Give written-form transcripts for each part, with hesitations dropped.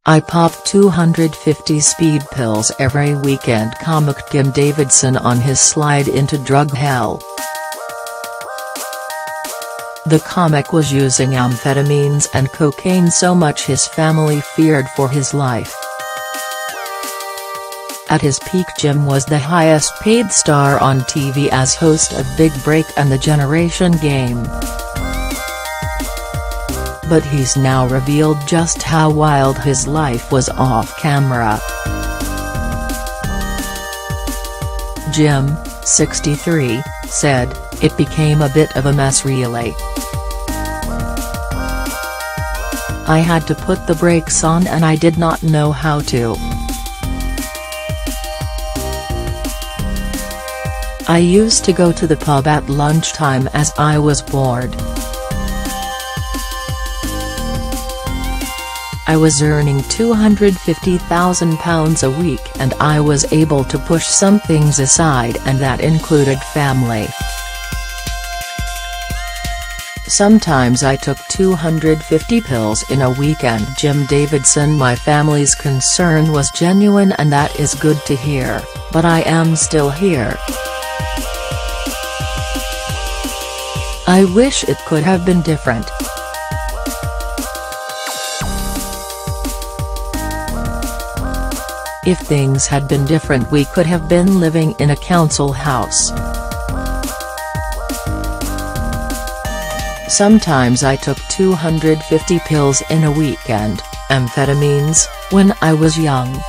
I pop 250 speed pills every weekend. Comic Jim Davidson on his slide into drug hell. The comic was using amphetamines and cocaine so much his family feared for his life. At his peak, Jim was the highest paid star on TV as host of Big Break and The Generation Game. But he's now revealed just how wild his life was off camera. Jim, 63, said, "It became a bit of a mess really. I had to put the brakes on and I did not know how to. I used to go to the pub at lunchtime as I was bored. I was earning £250,000 a week and I was able to push some things aside, and that included family. Sometimes I took 250 pills in a weekend." Jim Davidson: "My family's concern was genuine and that is good to hear, but I am still here. I wish it could have been different. If things had been different, we could have been living in a council house. Sometimes I took 250 pills in a weekend, amphetamines, when I was young.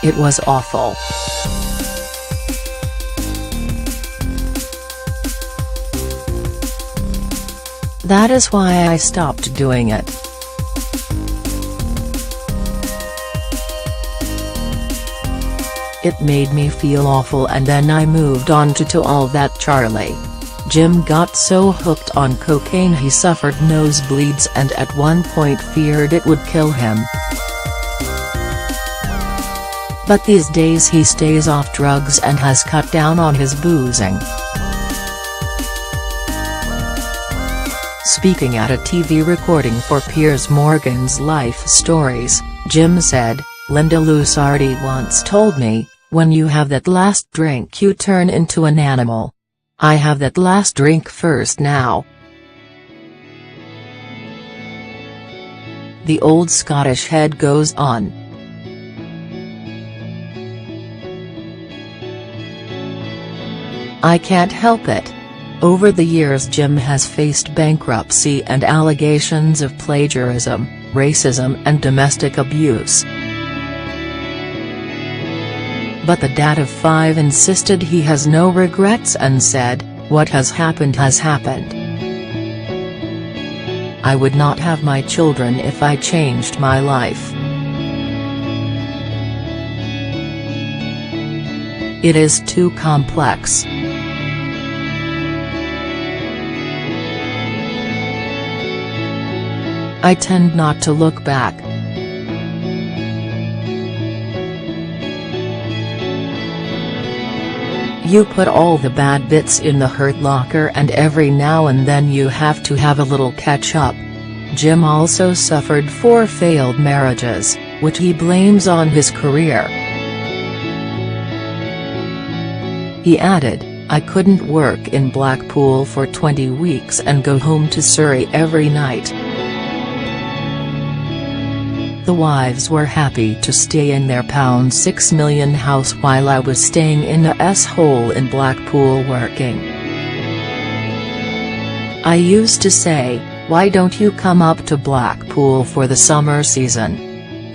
It was awful. That is why I stopped doing it. It made me feel awful and then I moved on to all that." Charlie. Jim got so hooked on cocaine he suffered nosebleeds and at one point feared it would kill him. But these days he stays off drugs and has cut down on his boozing. Speaking at a TV recording for Piers Morgan's Life Stories, Jim said, "Linda Lusardi once told me, when you have that last drink you turn into an animal. I have that last drink first now." The old Scottish head goes on. "I can't help it. Over the years Jim has faced bankruptcy and allegations of plagiarism, racism and domestic abuse. But the dad of 5 insisted he has no regrets and said, 'What has happened has happened. I would not have my children if I changed my life. It is too complex. I tend not to look back. You put all the bad bits in the hurt locker and every now and then you have to have a little catch up." Jim also suffered 4 failed marriages, which he blames on his career. He added, "I couldn't work in Blackpool for 20 weeks and go home to Surrey every night. The wives were happy to stay in their £6 million house while I was staying in a s-hole in Blackpool working. I used to say, 'Why don't you come up to Blackpool for the summer season?'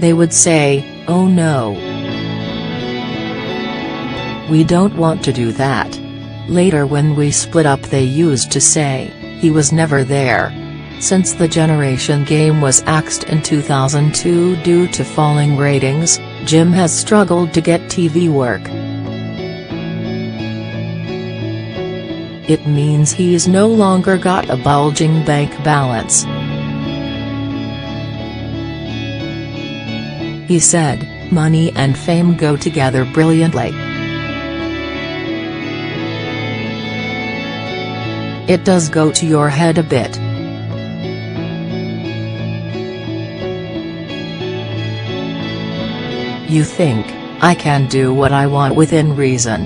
They would say, 'Oh no. We don't want to do that.' Later when we split up they used to say, 'He was never there.'" Since The Generation Game was axed in 2002 due to falling ratings, Jim has struggled to get TV work. It means he's no longer got a bulging bank balance. He said, "Money and fame go together brilliantly. It does go to your head a bit. You think, I can do what I want within reason.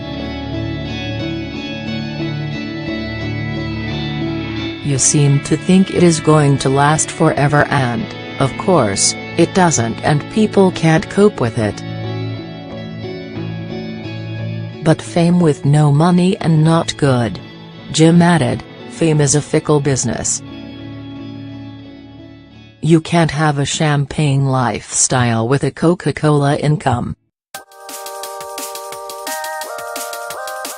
You seem to think it is going to last forever and, of course, it doesn't and people can't cope with it. But fame with no money and not good. Jim added, fame is a fickle business. You can't have a champagne lifestyle with a Coca-Cola income.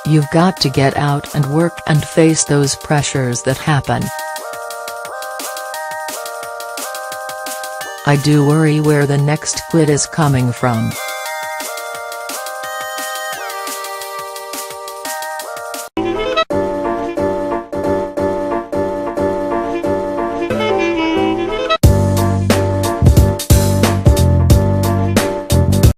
You've got to get out and work and face those pressures that happen. I do worry where the next quid is coming from.